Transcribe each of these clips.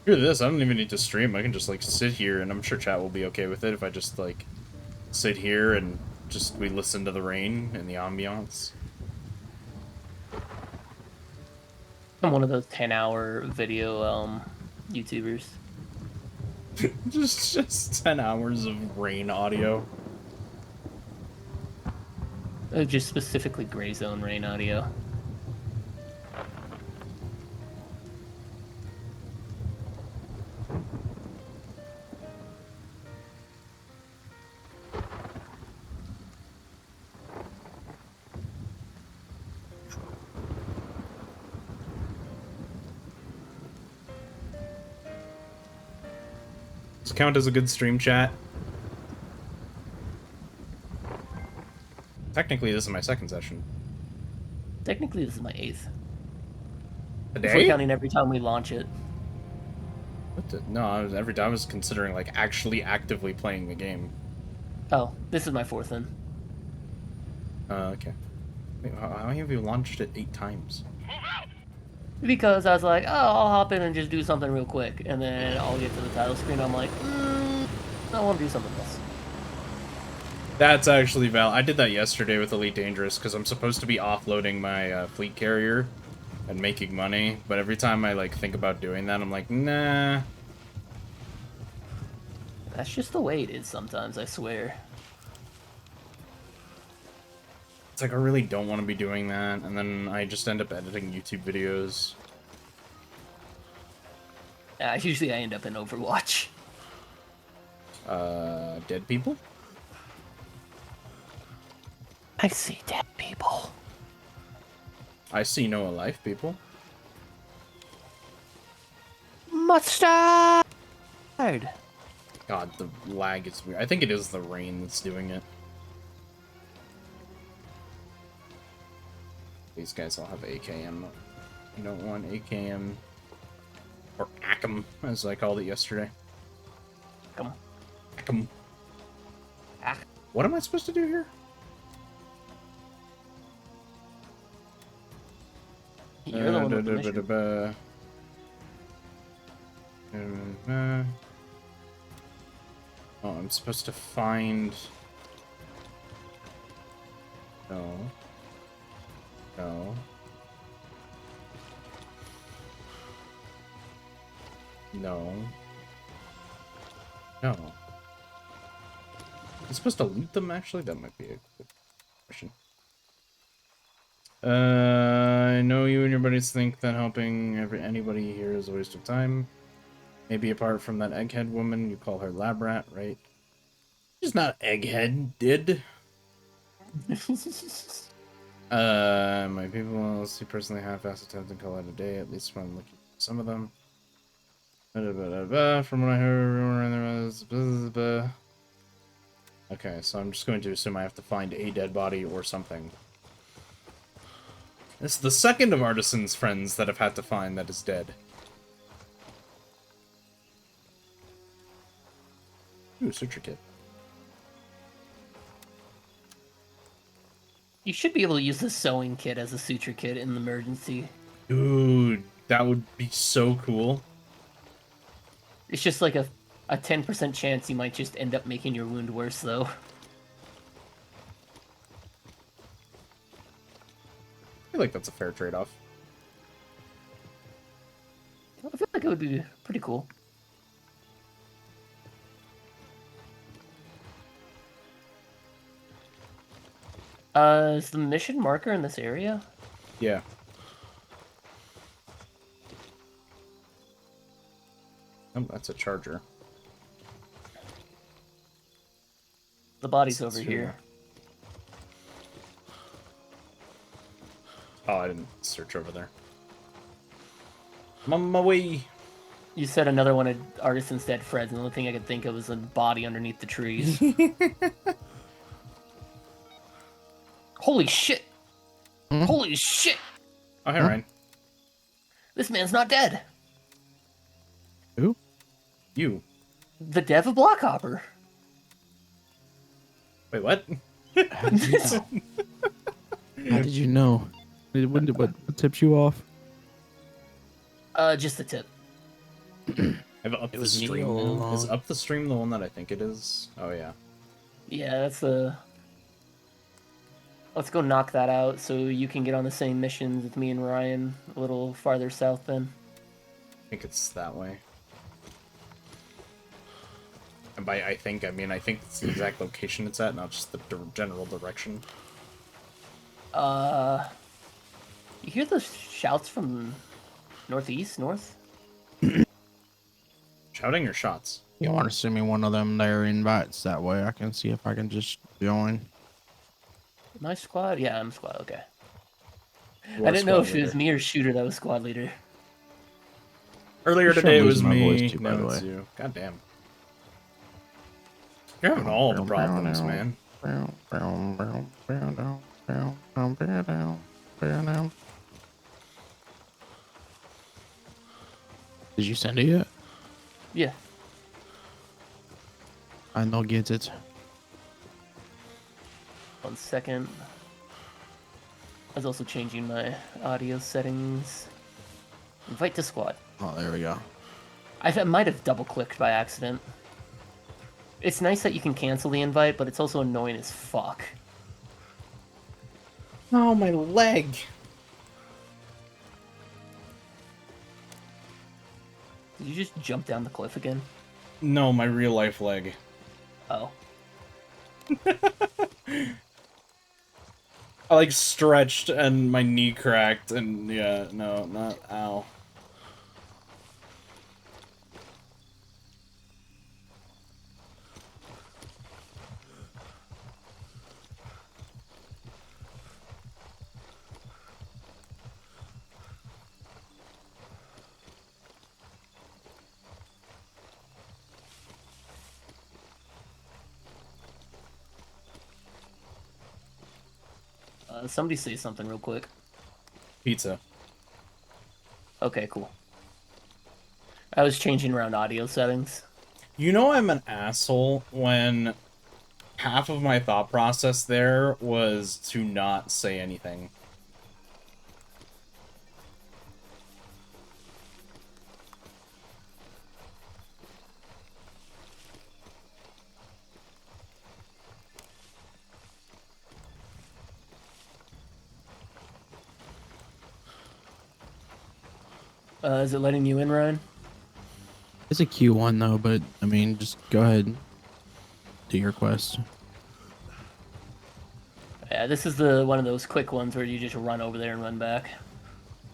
Screw this, I don't even need to stream. I can just, like, sit here, and I'm sure chat will be okay with it if I just, like, sit here and just we listen to the rain and the ambiance. I'm one of those 10-hour video YouTubers. just 10 hours of rain audio. Just specifically Gray Zone rain audio. Does it count as a good stream chat? Technically, this is my second session. Technically, this is my 8th. A If we're day? counting every time we launch it. What the? No, every time I was considering, like, actually actively playing the game. Oh, this is my 4th then. Okay. Wait, how many of you launched it 8 times? Because I was like, oh, I'll hop in and just do something real quick. And then I'll get to the title screen. I'm like, I want to do something else. That's actually valid. I did that yesterday with Elite Dangerous because I'm supposed to be offloading my fleet carrier and making money, but every time I like think about doing that, I'm like, nah. That's just the way it is sometimes, I swear. It's like I really don't want to be doing that, and then I just end up editing YouTube videos. Usually I end up in Overwatch. Dead people? I see dead people. I see no alive people. Mustard! God, the lag is weird. I think it is the rain that's doing it. These guys all have AKM. You don't want AKM. Or AKM, as I called it yesterday. Come on. AKM. Ah. What am I supposed to do here? You're the one with the mission. Oh, I'm supposed to find... No. No. No. No. I'm supposed to loot them, actually? That might be a good question. I know you and your buddies think that helping anybody here is a waste of time. Maybe apart from that egghead woman, you call her lab rat, right? She's not egghead, did. My people will see personally half-assed attempts and call out a day, at least when looking at some of them. From what I heard, okay, so I'm just going to assume I have to find a dead body or something. This is the second of Artisan's friends that I've had to find that is dead. Ooh, suture kit. You should be able to use the sewing kit as a suture kit in the emergency. Dude, that would be so cool. It's just like a 10% chance you might just end up making your wound worse, though. I feel like that's a fair trade-off. I feel like it would be pretty cool. Is the mission marker in this area? Yeah. Oh, that's a charger. The body's over here. Oh, I didn't search over there. I'm on my way. You said another one of Artisan's dead friends, and the only thing I could think of was a body underneath the trees. Holy shit! Holy shit! Oh, hey, Ryan. This man's not dead! Who? You. The dev of Blockhopper. Wait, what? How did you know? How did you know? What tipped you off? Just the tip. I've upped It the was me stream all now. Is along. up the stream the one that I think it is? Oh yeah. Yeah, that's the. Let's go knock that out so you can get on the same missions with me and Ryan a little farther south then. I think it's that way. And by I think, I mean I think it's the exact location it's at, not just the general direction. You hear the shouts from northeast, north? Shouting or shots? You want to send me one of them there invites? That way I can see if I can just join. My squad? Yeah, I'm squad, okay. You I are didn't know squad if it was leader. me or Shooter that was squad leader. Earlier Pretty sure I'm today it was losing my voice me, too, by now the it's way. you. God damn. You're having all the problems, man. Did you send it yet? Yeah. I know get it. 1 second. I was also changing my audio settings. Invite to squad. Oh, there we go. I might have double clicked by accident. It's nice that you can cancel the invite, but it's also annoying as fuck. Oh, my leg. Did you just jump down the cliff again? No, my real life leg. Oh. I like stretched and my knee cracked and yeah, no, not ow. Somebody say something real quick. Pizza. Okay, cool. I was changing around audio settings. You know I'm an asshole when half of my thought process there was to not say anything. Is it letting you in, Ryan? It's a Q1 though, but I mean, just go ahead. Do your quest. Yeah, this is the one of those quick ones where you just run over there and run back.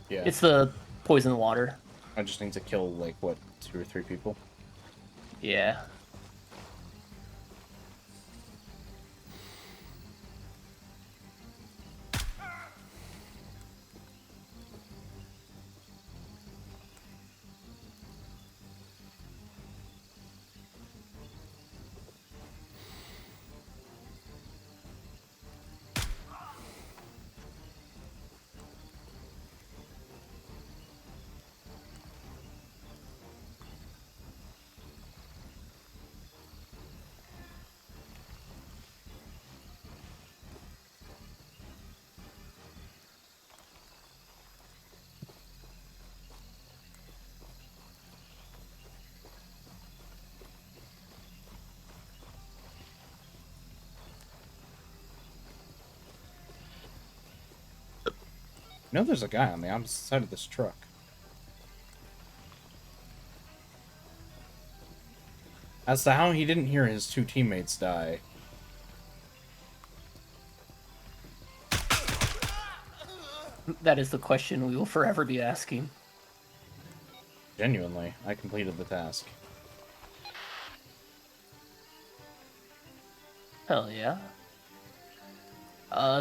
Yeah. It's the poison water. I just need to kill, like, what, 2 or 3 people? Yeah. You know there's a guy on the opposite side of this truck. As to how he didn't hear his 2 teammates die. That is the question we will forever be asking. Genuinely, I completed the task. Hell yeah.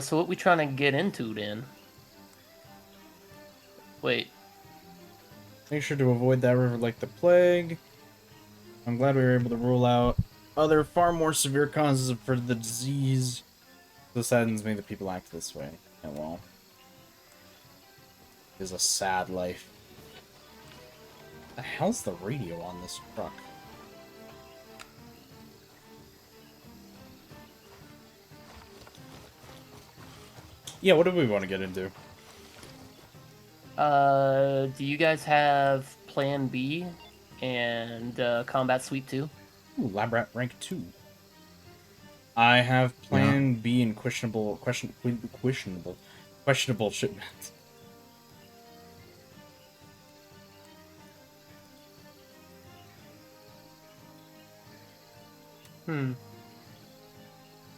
So what we trying to get into then? Wait. Make sure to avoid that river like the plague. I'm glad we were able to rule out other far more severe causes for the disease. This saddens me that people act this way. And well, it is a sad life. The hell's the radio on this truck? Yeah, what do we want to get into? Do you guys have Plan B and combat sweep 2. Ooh, lab rat rank 2. I have plan B in questionable shipment. Oh,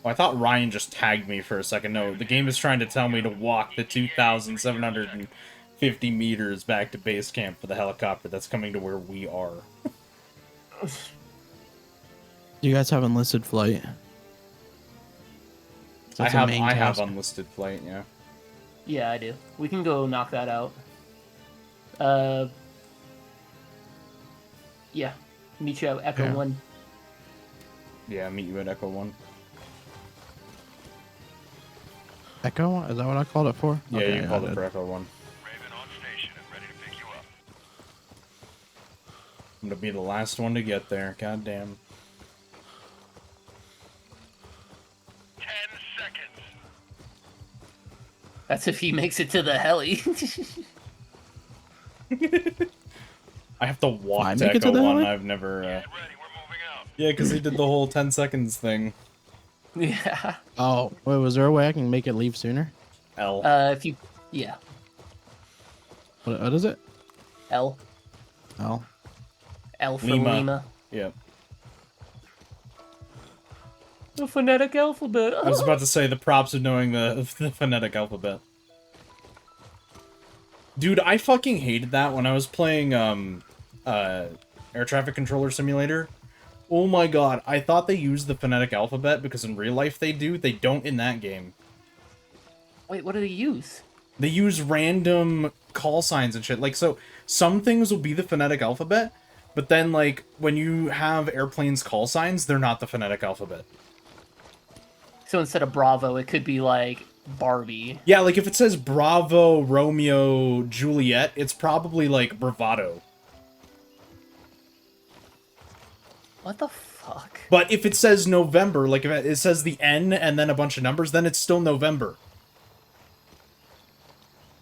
I thought Ryan just tagged me for a second. No, the game is trying to tell me to walk the 2,750 meters back to base camp for the helicopter that's coming to where we are. Do you guys have enlisted flight? I That's a have main task. unlisted flight, yeah. Yeah, I do. We can go knock that out. Yeah. Meet you at Echo Yeah. 1. Yeah, meet you at Echo 1. Echo? Is that what I called it for? Yeah, Okay, you called I it did. for Echo 1. Raven on station and ready to pick you up. I'm gonna be the last one to get there, goddamn. 10 seconds. That's if he makes it to the heli. I have to walk I to make it to Echo the 1, heli? I've never, Get ready, we're moving out. Yeah, because he did the whole 10 seconds thing. Yeah. Oh, wait, was there a way I can make it leave sooner? L. If you... Yeah. What is it? L. Oh. L for Lima. Lima. Yep. The phonetic alphabet. I was about to say the props of knowing the phonetic alphabet. Dude, I fucking hated that when I was playing, Air Traffic Controller Simulator. Oh my god, I thought they used the phonetic alphabet because in real life they do. They don't in that game. Wait, what do they use? They use random call signs and shit. Like, so, some things will be the phonetic alphabet, but then, like, when you have airplanes call signs, they're not the phonetic alphabet. So instead of Bravo, it could be like Barbie. Yeah, like, if it says Bravo, Romeo, Juliet, it's probably, like, Bravado. What the fuck? But if it says November, like, if it says the N and then a bunch of numbers, then it's still November.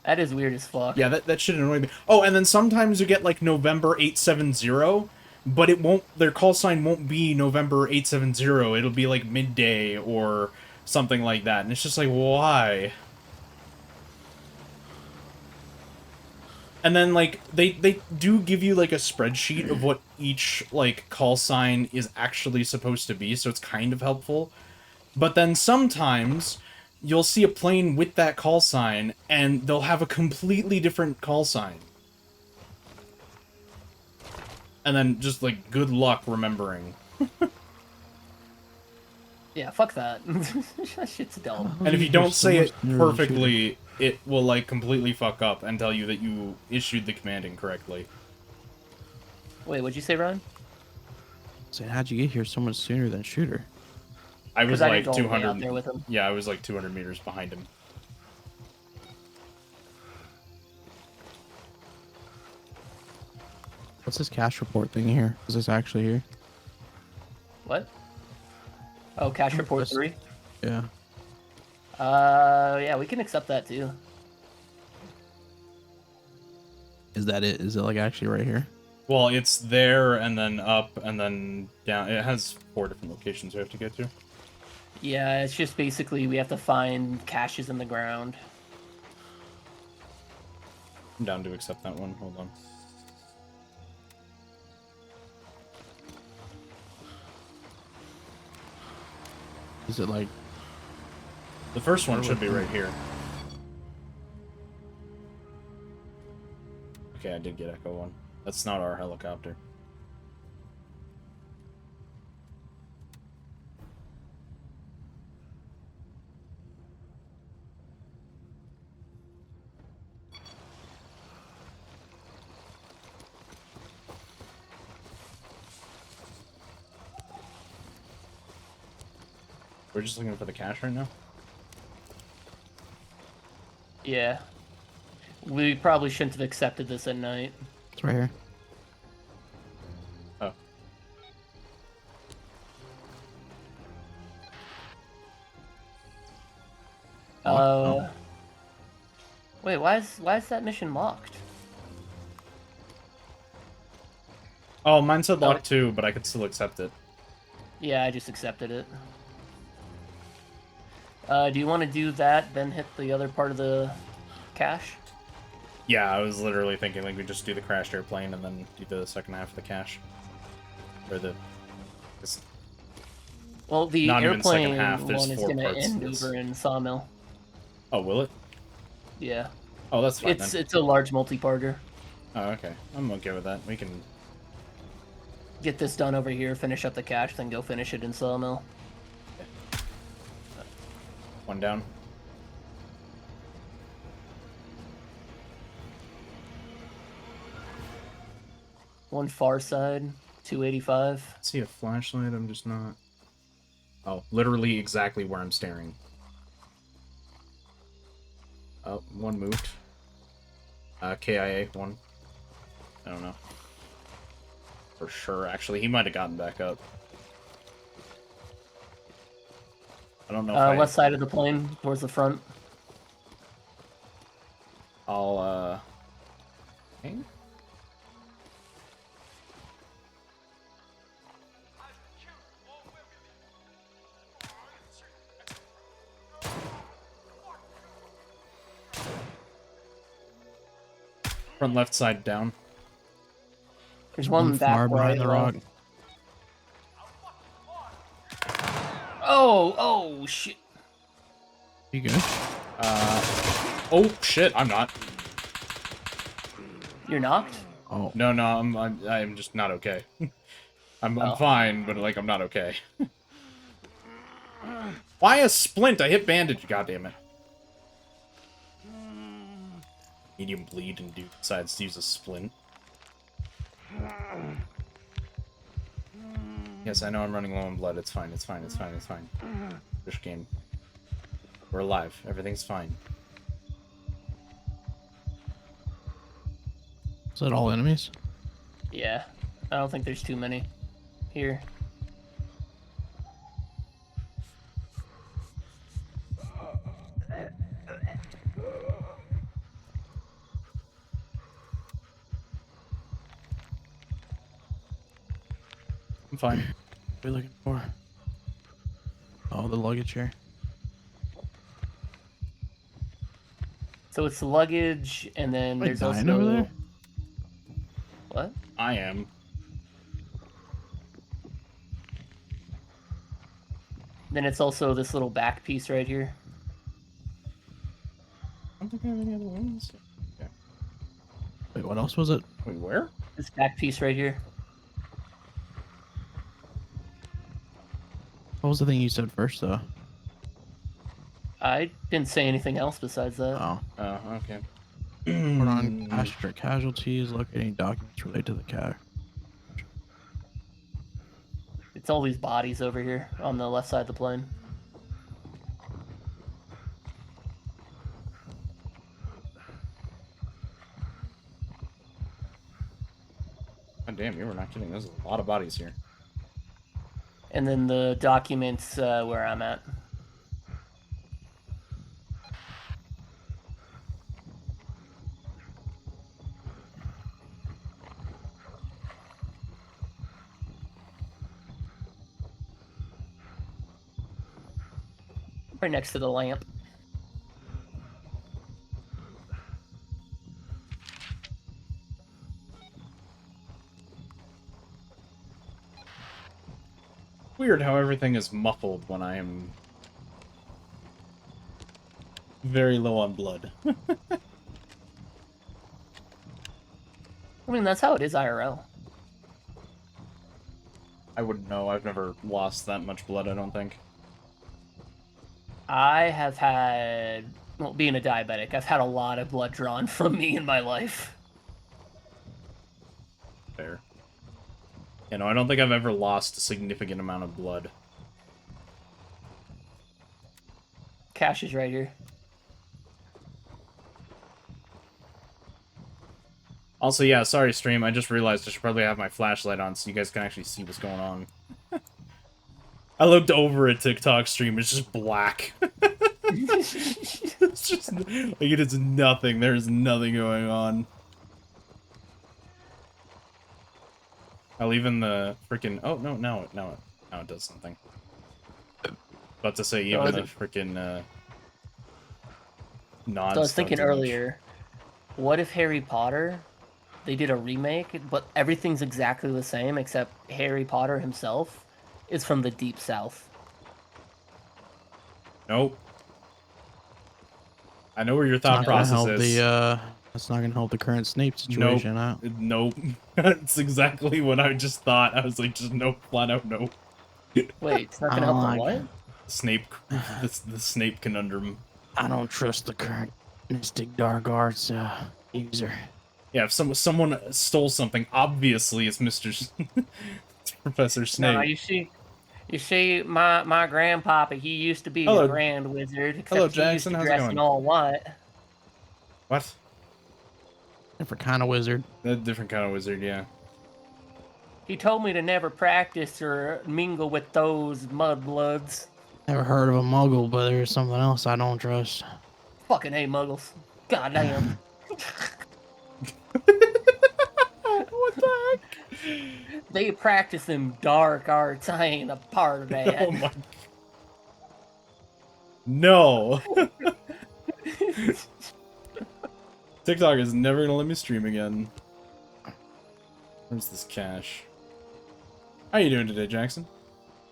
That is weird as fuck. Yeah, that shit annoyed me. Oh, and then sometimes you get, like, November 870, but it won't, their call sign won't be November 870, it'll be, like, midday or something like that, and it's just like, why? And then, like, they do give you, like, a spreadsheet of what each, like, call sign is actually supposed to be, so it's kind of helpful. But then sometimes you'll see a plane with that call sign, and they'll have a completely different call sign. And then just, like, good luck remembering. Yeah, fuck that. That shit's dumb. And if you You're don't so say much it nerdy perfectly, it will, like, completely fuck up and tell you that you issued the command incorrectly. Wait, what'd you say, Ryan? Saying, how'd you get here so much sooner than Shooter? I was, Because I like, didn't go all the way 200... out there with him. Yeah, I was, like, 200 meters behind him. What's this cash report thing here? Is this actually here? What? Oh, cash report This- 3? Yeah. Yeah, we can accept that too. Is that it? Is it like actually right here? Well, it's there, and then up, and then down. It has 4 different locations we have to get to. Yeah, it's just basically we have to find caches in the ground. I'm down to accept that one. Hold on. Is it like The first one should be right here. Okay, I did get Echo 1. That's not our helicopter. We're just looking for the cache right now? Yeah. We probably shouldn't have accepted this at night. it's right here? Oh. Oh. Wait, why is that mission locked? Oh, mine said lock 2, but I could still accept it. Yeah, I just accepted it. Do you want to do that, then hit the other part of the cache? Yeah, I was literally thinking like we just do the crashed airplane and then do the second half of the cache. Or the... It's Well, the not even second airplane half, there's one is 4 going to parts to end this. over in Sawmill. Oh, will it? Yeah. Oh, that's fine then. It's a large multi-parter. Oh, okay. I'm okay with that. We can... Get this done over here, finish up the cache, then go finish it in Sawmill. One down. One far side, 285. See a flashlight, I'm just not... Oh, literally exactly where I'm staring. Oh, one moved. KIA, one. I don't know. For sure, actually. He might have gotten back up. I don't know if I... Left side of the plane, towards the front. I'll, hang? Front left side down. There's one far back behind right. the rock. Oh, shit. You good? Oh, shit, I'm not. You're knocked? Oh, No, I'm just not okay. I'm Oh. fine, but, like, I'm not okay. Why a splint? I hit bandage, goddammit. Medium bleed and dude decides to use a splint. Yes, I know I'm running low on blood. It's fine, it's fine, it's fine, it's fine. Fish game. We're alive. Everything's fine. is that all enemies? Yeah. I don't think there's too many here. I'm fine. What are you looking for? Oh, the luggage here. So it's luggage, and then Am I there's dying also... over there? What? I am. Then it's also this little back piece right here. I don't think I have any other wounds. Okay. Wait, what else was it? Wait, where? This back piece right here. What was the thing you said first, though? I didn't say anything else besides that. Oh. Oh, okay. Report on passenger casualties, locating documents related to the cat. It's all these bodies over here on the left side of the plane. God damn, you were not kidding. There's a lot of bodies here. And then the documents where I'm at. Right next to the lamp. Weird how everything is muffled when I am very low on blood. I mean, that's how it is IRL. I wouldn't know. I've never lost that much blood, I don't think. I have had, well, being a diabetic, I've had a lot of blood drawn from me in my life. Fair. You know, I don't think I've ever lost a significant amount of blood. Cash is right here. Also, yeah, sorry, stream. I just realized I should probably have my flashlight on so you guys can actually see what's going on. I looked over at TikTok stream. It's just black. It's just like it is nothing. There's nothing going on. I'll even the freaking. Oh no! Now it does something. About to say even the freaking nods So I was don't thinking do much. earlier, what if Harry Potter, they did a remake, but everything's exactly the same except Harry Potter himself is from the Deep South. Nope. I know where your It's thought not gonna process help is. the That's not gonna help the current Snape Nope. situation out. Nope. That's exactly what I just thought. I was like, just nope, flat out nope. Wait, it's not I gonna don't help the like. what? Snape, the Snape conundrum. I don't trust the current Mystic Dark Arts user. Yeah, if someone stole something, obviously it's it's Professor No, Snape. you see, my grandpapa, he used to be a Hello, grand wizard, hello, except he used Jackson. to How's it dress in going? all white. What? Different kind of wizard. A different kind of wizard, yeah. He told me to never practice or mingle with those mudbloods. Never heard of a Muggle, but there's something else I don't trust. Fucking A muggles. Goddamn. What the heck? They practice them dark arts. I ain't a part of that. Oh my. No. TikTok is never gonna let me stream again. Where's this cash? How you doing today, Jackson?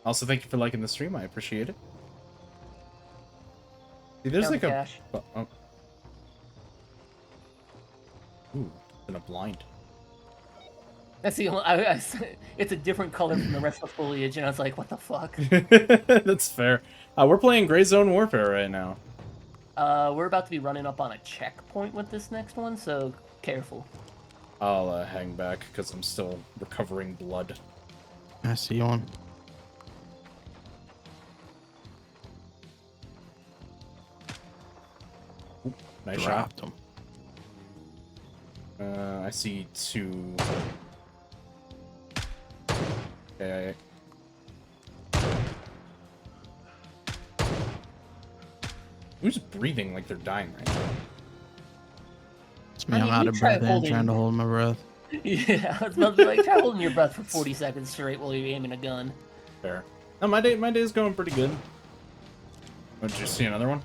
Also, thank you for liking the stream. I appreciate it. See, there's Count like the a. cash. Oh. Ooh, been a blind. That's the only. It's a different color from the rest of the foliage, and I was like, what the fuck? That's fair. We're playing Gray Zone Warfare right now. We're about to be running up on a checkpoint with this next one, so careful. I'll hang back because I'm still recovering blood. I see one. Ooh, nice Dropped shot. him. I see two. Okay. Who's breathing like they're dying right now? It's me. I I'm mean, out you of try breath and trying to hold my breath. Yeah, I was about to be like, try holding your breath for 40 seconds straight while you're aiming a gun. Fair. No, my day's going pretty good. Oh, did you see another one?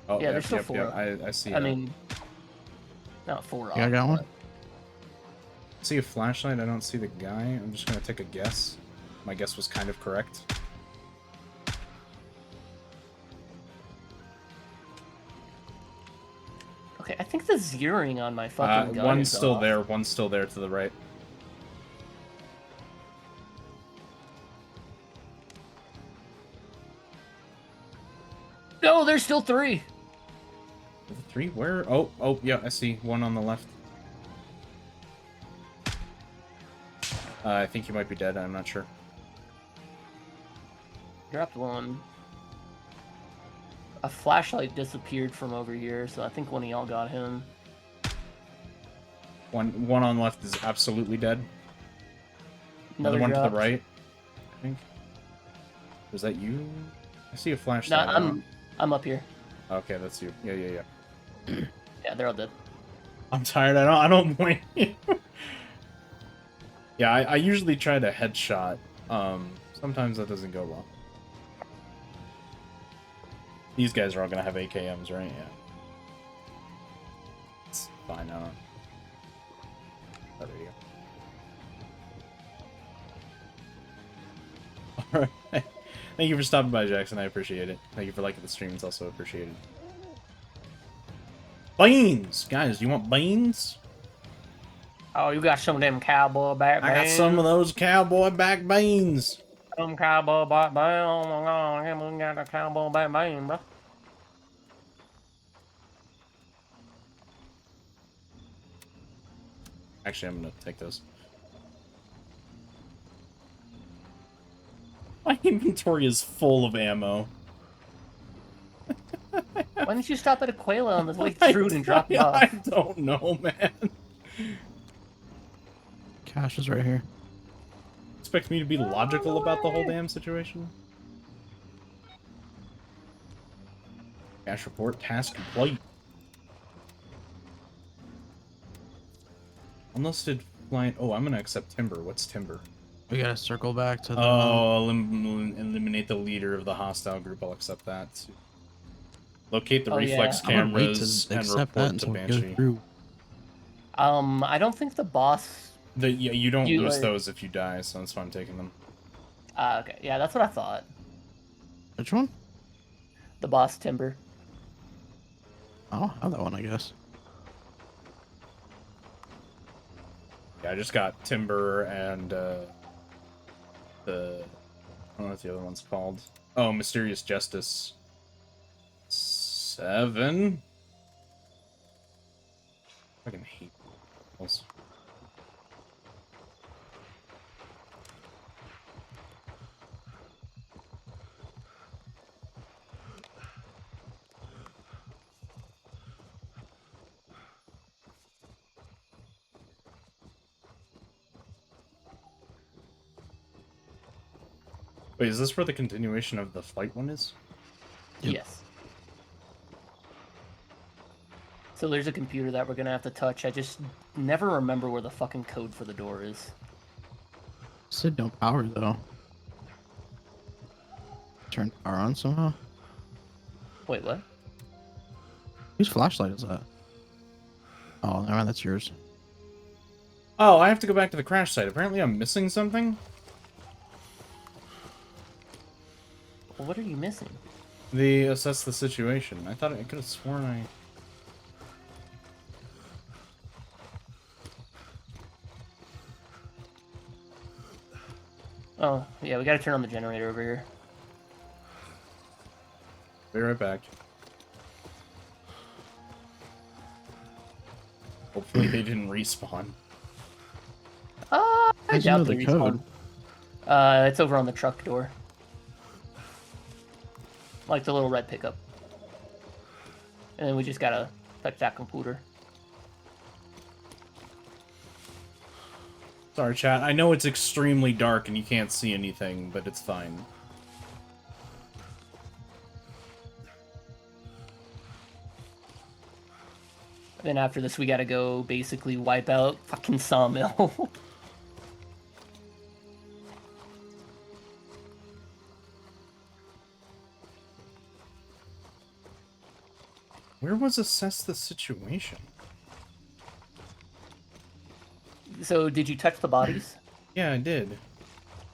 Oh, Yeah, there's still four. I see. I mean, not four. Yeah, I got one. I see a flashlight. I don't see the guy. I'm just gonna take a guess. My guess was kind of correct. Okay, I think the zeroing on my fucking gun one's is still off. there. One's still there to the right. No, there's still three. Three? Where? Oh, yeah. I see one on the left. I think you might be dead. I'm not sure. Dropped one. A flashlight disappeared from over here, so I think one of y'all got him. One on left is absolutely dead. Another Another one dropped. to the right, I think. Was that you? I see a No, flashlight. I'm up here. Okay, that's you. Yeah. Yeah, they're all dead. I'm tired. I don't blame you. Yeah, I usually try to headshot. Sometimes that doesn't go well. These guys are all gonna have AKMs, right? Yeah. It's fine. Oh, there you go. Alright. Thank you for stopping by, Jackson. I appreciate it. Thank you for liking the stream. It's also appreciated. Beans! Guys, do you want beans? Oh, you got some of them cowboy back I got some of those cowboy back beans. Some cowboy back band. Oh my god, we got a cowboy back band, bro. Actually, I'm gonna take those. My inventory is full of ammo. Why didn't you stop at Aquila on the way through and drop it off? I don't know, man. Cash is right here. Expect me to be logical about the whole damn situation? Cash report, task complete. Unlisted flight. Oh, I'm gonna accept timber. What's timber? We gotta circle back to the. Oh, eliminate the leader of the hostile group. I'll accept that. Locate the Oh, reflex yeah. I would wait to cameras and accept that report to until we go Banshee. through. I don't think the boss. Yeah, you don't You lose are- those if you die, so that's why I'm taking them. Okay, yeah, that's what I thought. Which one? The boss timber. Oh, I have that one, I guess. Yeah, I just got timber and the I don't know what the other one's called. Oh, Mysterious Justice 7. Fucking hate those. Wait, is this where the continuation of the flight one is? Yep. Yes. So there's a computer that we're gonna have to touch. I just never remember where the fucking code for the door is. Said no power though. Turn power on somehow. Wait, what? Whose flashlight is that? Oh, never mind, that's yours. Oh, I have to go back to the crash site. Apparently I'm missing something. Well, what are you missing? The assess the situation. I thought I could have sworn I... Oh, yeah, we gotta turn on the generator over here. Be right back. Hopefully they didn't respawn. I How'd you know doubt the they code? respawn. It's over on the truck door. Like the little red pickup. And then we just gotta touch that computer. Sorry, chat. I know it's extremely dark and you can't see anything, but it's fine. Then after this, we gotta go basically wipe out fucking Sawmill. Where was assess the situation? So, did you touch the bodies? Yeah, I did.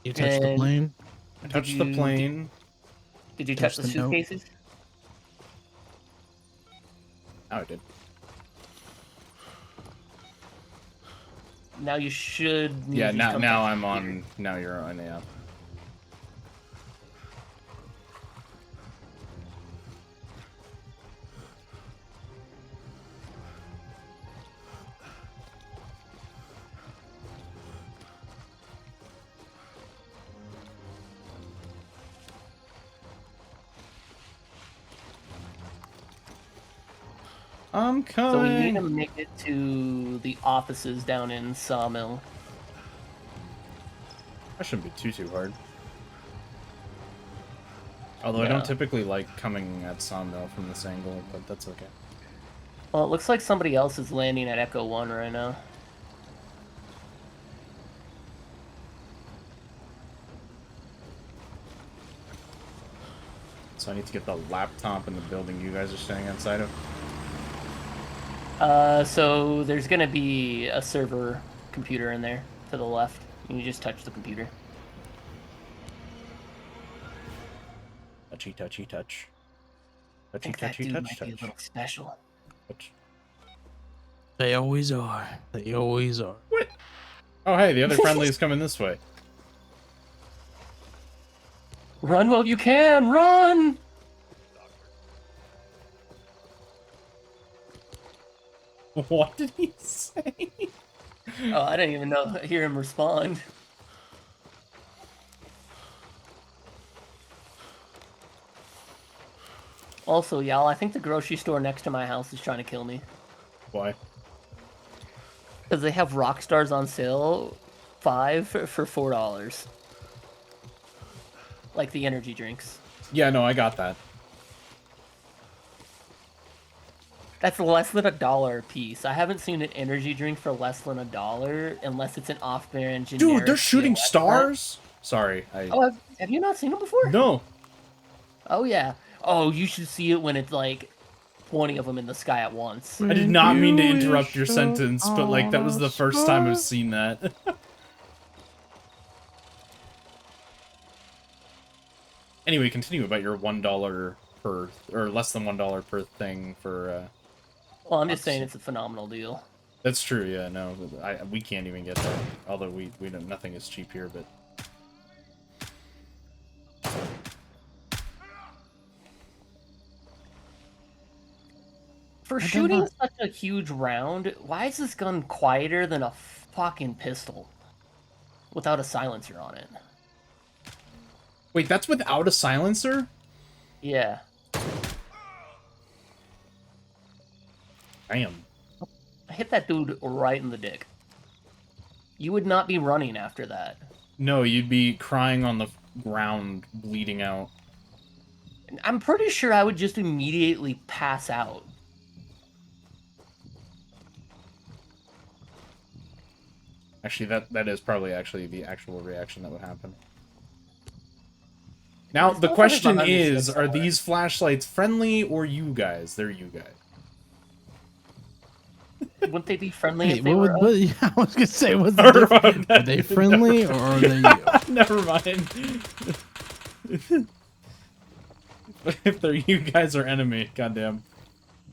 You touched the And- plane. I touched the you- plane. Did you touch Touch the the note. suitcases? Oh, I did. Now you should. Yeah, just now come now touch I'm the on. computer. Now you're on. Yeah. I'm coming. So we need to make it to the offices down in Sawmill. That shouldn't be too hard. Although I No. don't typically like coming at Sawmill from this angle, but that's okay. Well, it looks like somebody else is landing at Echo 1 right now. So I need to get the laptop in the building you guys are staying outside of. So there's gonna be a server computer in there to the left. You just touch the computer. Touchy, touchy, touch. I Touchy, think that touchy, dude touch, might be a touch. little special. Touch. They always are. They always are. What? Oh, hey, the other friendly is coming this way. Run while you can, run! What did he say? Oh, I didn't even hear him respond. Also, y'all, I think the grocery store next to my house is trying to kill me. Why? Because they have rock stars on sale, 5 for $4. Like the energy drinks. Yeah, no, I got that. That's less than $1 a piece. I haven't seen an energy drink for less than $1 unless it's an off-brand generic. Dude, they're shooting POS brand. stars? Sorry, Oh, have you not seen them before? No. Oh yeah. Oh, you should see it when it's like 20 of them in the sky at once. I did not mean to interrupt your sentence, but like that was the first time I've seen that. Anyway, continue about your $1 per, or less than $1 per thing for. Well, I'm just saying it's a phenomenal deal. That's true. Yeah, no, we can't even get that. Although we know nothing is cheap here, but. For shooting such a huge round, why is this gun quieter than a fucking pistol? Without a silencer on it. Wait, that's without a silencer? Yeah. Damn. I hit that dude right in the dick. You would not be running after that. No, you'd be crying on the ground, bleeding out. I'm pretty sure I would just immediately pass out. Actually, that is probably actually the actual reaction that would happen. Now, the question is, are these flashlights friendly or you guys? They're you guys. Wouldn't they be friendly Hey, if they were us? yeah, I was gonna say, what's the difference? Are they friendly or are they you? Never mind. If they're you guys are enemy, goddamn.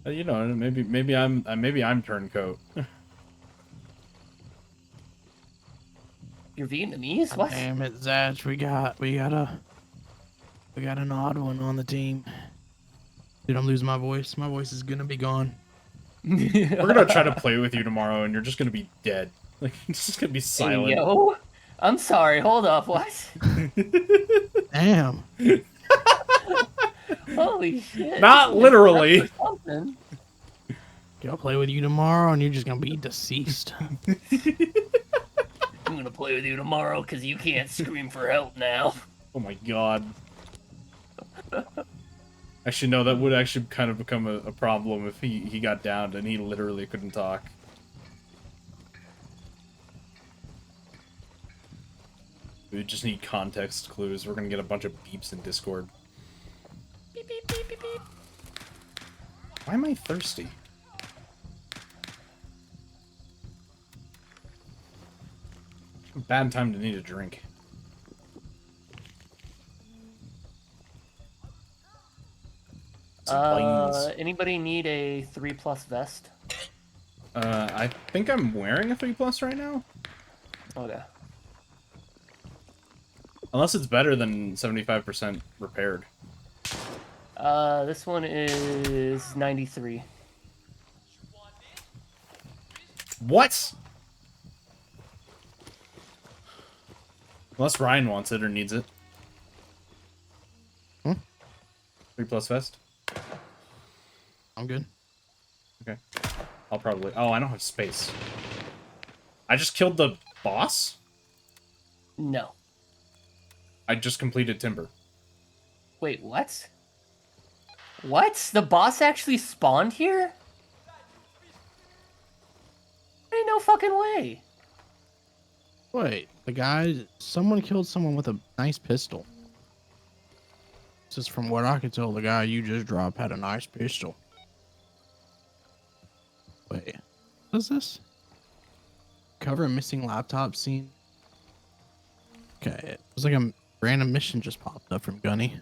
You know, maybe I'm turncoat. You're Vietnamese? What? Damn it, Zach, we got an odd one on the team. Dude, I'm losing my voice. My voice is gonna be gone. We're gonna try to play with you tomorrow, and you're just gonna be dead. Like, it's just gonna be silent. Hey, yo, I'm sorry. Hold up. What? Damn. Holy shit! Not literally. Something. I'll play with you tomorrow, and you're just gonna be deceased. I'm gonna play with you tomorrow because you can't scream for help now. Oh my god. Actually, no, that would actually kind of become a problem if he got downed and he literally couldn't talk. We just need context clues. We're gonna get a bunch of beeps in Discord. Beep, beep, beep, beep, beep. Why am I thirsty? Bad time to need a drink. Anybody need a 3+ vest? I think I'm wearing a 3+ right now. Okay. Unless it's better than 75% repaired. This one is 93. What? Unless Ryan wants it or needs it. 3+ vest. I'm good. Okay. I'll probably... Oh, I don't have space. I just killed the boss? No. I just completed Timber. Wait, what? What? The boss actually spawned here? Ain't no fucking way. Wait, someone killed someone with a nice pistol. Just from what I could tell, the guy you just dropped had a nice pistol. Wait, what is this? Cover a missing laptop scene. Okay, it was like a random mission just popped up from Gunny.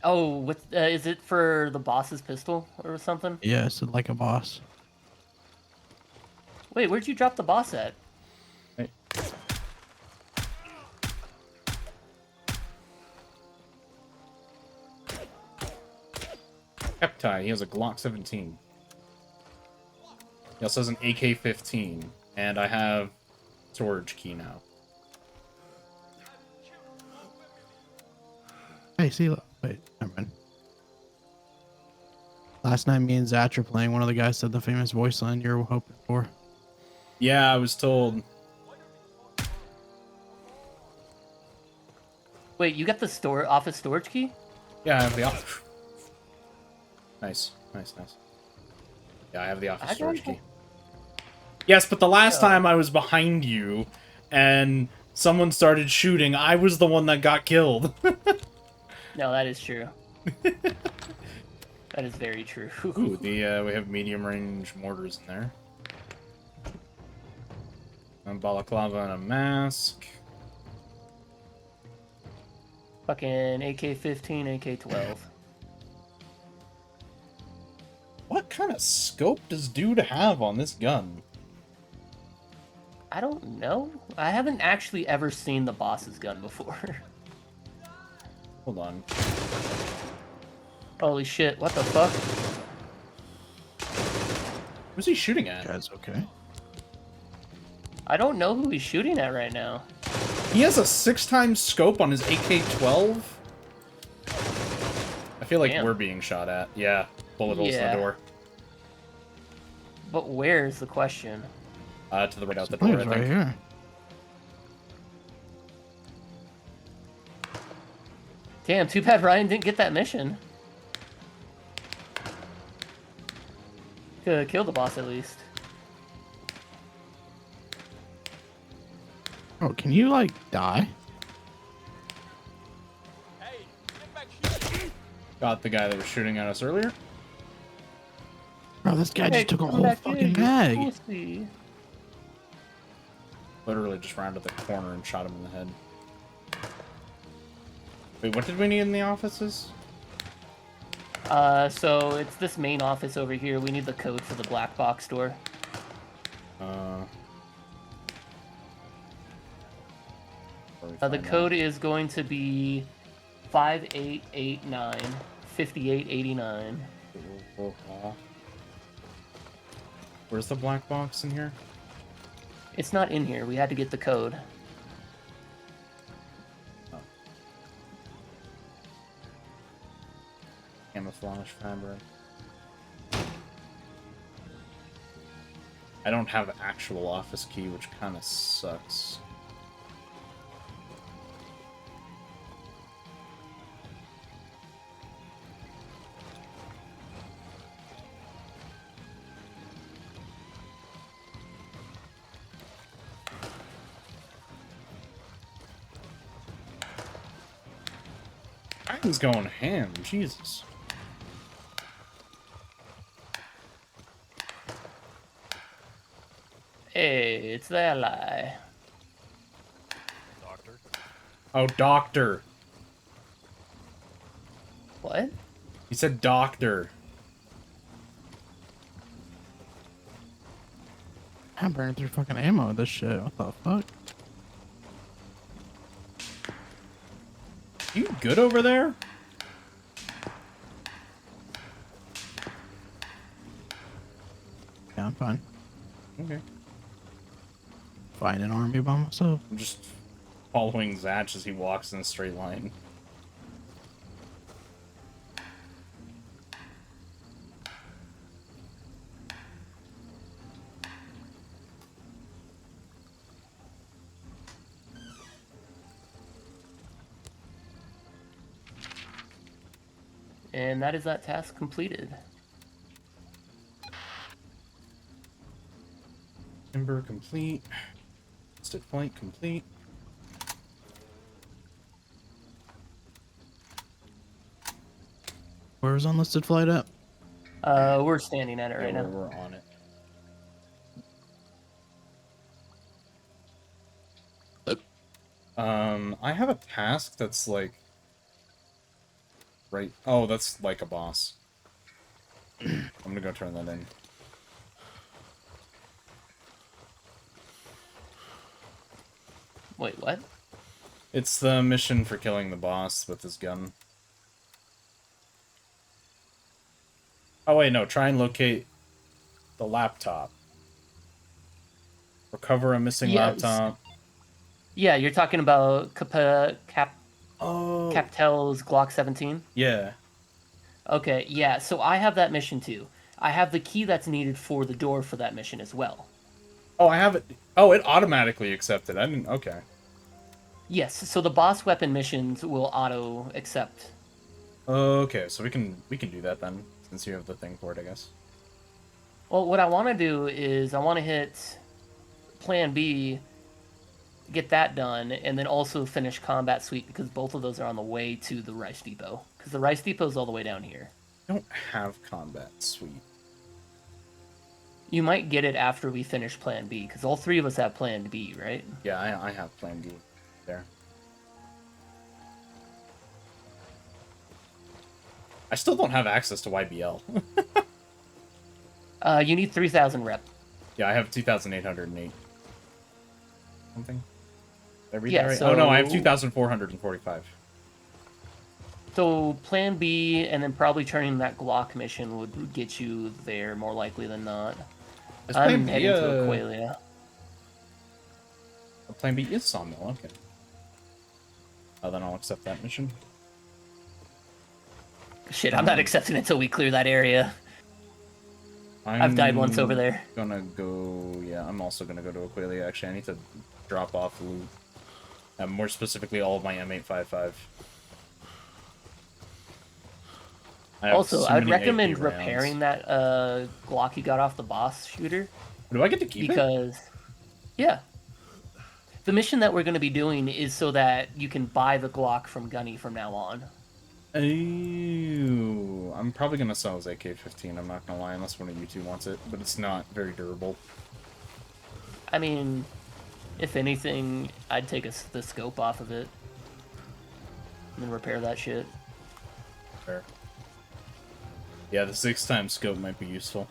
Oh, is it for the boss's pistol or something? Yeah, it said like a boss. Wait, where'd you drop the boss at? Hey. Peptide, he has a Glock 17. He also has an AK-15, and I have storage key now. Hey, see, look, wait, never mind. Last night, me and Zach were playing. One of the guys said the famous voice line you're hoping for. Yeah, I was told. Wait, you got the office storage key? Yeah, I have the offer. Nice, nice, nice. Yeah, I have the office I storage don't- key. Yes, but the last Yeah. time I was behind you and someone started shooting, I was the one that got killed. No, that is true. That is very true. Ooh, we have medium range mortars in there. A balaclava and a mask. Fucking AK-15, AK-12. What kind of scope does dude have on this gun? I don't know. I haven't actually ever seen the boss's gun before. Hold on. Holy shit, what the fuck? Who's he shooting at? Guys, okay. I don't know who he's shooting at right now. He has a 6x scope on his AK-12? I feel like Damn. we're being shot at. Yeah, bullet holes in Yeah. the door. But where is the question? To the right out the door, I Supplies right think. here. Damn, too bad Ryan didn't get that mission. Could kill the boss at least. Oh, can you like die? Got the guy that was shooting at us earlier. Bro, this guy just took a come whole back here, fucking you bag. pussy. Literally just rounded the corner and shot him in the head. Wait, what did we need in the offices? So it's this main office over here. We need the code for the black box door. The code is going to be 5889 5889. Where's the black box in here? It's not in here. We had to get the code. Camouflage fabric. I don't have actual office key, which kind of sucks. Ryan's going ham, Jesus. Hey, it's the ally. Doctor. Oh, doctor. What? He said doctor. I'm burning through fucking ammo with this shit. What the fuck? You good over there? Yeah, I'm fine. Okay. Fighting an army by myself. I'm just following Zatch as he walks in a straight line. And that is that task completed. Timber complete. Stick flight complete. Where was unlisted flight at? We're standing at it right Yeah, now. we're on it. I have a task that's like... Right... Oh, that's like a boss. I'm gonna go turn that in. Wait, what? It's the mission for killing the boss with his gun. Oh wait, no, try and locate the laptop. Recover a missing Yes. laptop. Yeah, you're talking about Oh. Captel's Glock 17? Yeah. Okay, yeah, so I have that mission too. I have the key that's needed for the door for that mission as well. Oh, I have it. Oh, it automatically accepted. I didn't. Okay. Yes, so the boss weapon missions will auto accept. Okay, so we can do that then, since you have the thing for it, I guess. Well, what I want to do is I want to hit Plan B, get that done, and then also finish Combat Suite because both of those are on the way to the Rice Depot. Because the Rice Depot is all the way down here. I don't have combat suite. You might get it after we finish Plan B, because all three of us have Plan B, right? Yeah, I have Plan D there. I still don't have access to YBL. You need 3,000 rep. Yeah, I have 2,808. Something? Did I read Yeah, that right? Oh no, I have so- 2,445. So Plan B, and then probably turning that Glock mission would get you there more likely than not. Is Plan I'm B, heading to Aqualia. Plan B is Sawmill, okay. Oh, then I'll accept that mission. Shit, I'm not accepting it until we clear that area. I've died once over there. Gonna go... Yeah, I'm also gonna go to Aqualia. Actually, I need to drop off loot. More specifically, all of my M855. Also, I would recommend repairing that Glock you got off the boss shooter. Do I get to keep it? Because, yeah. The mission that we're going to be doing is so that you can buy the Glock from Gunny from now on. Ooh, I'm probably gonna sell his AK-15, I'm not gonna lie, unless one of you two wants it, but it's not very durable. I mean, if anything, I'd take the scope off of it. And then repair that shit. Fair. Yeah, the 6x scope might be useful.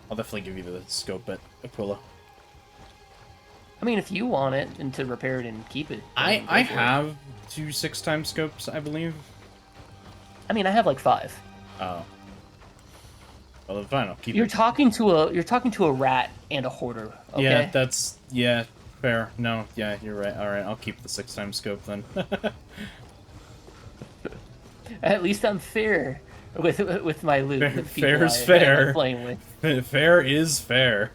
I'll definitely give you the scope at Aquila. I mean, if you want it and to repair it and keep it. then go I for it. have 2 6x scopes, I believe. I mean, I have like 5. Oh. Well, then fine, I'll keep You're it. talking to a rat and a hoarder. Okay? Yeah, fair. No, yeah, you're right. Alright, I'll keep the 6x scope then. At least I'm fair with my loot. with people Fair's I end up fair. Playing with. Fair is fair.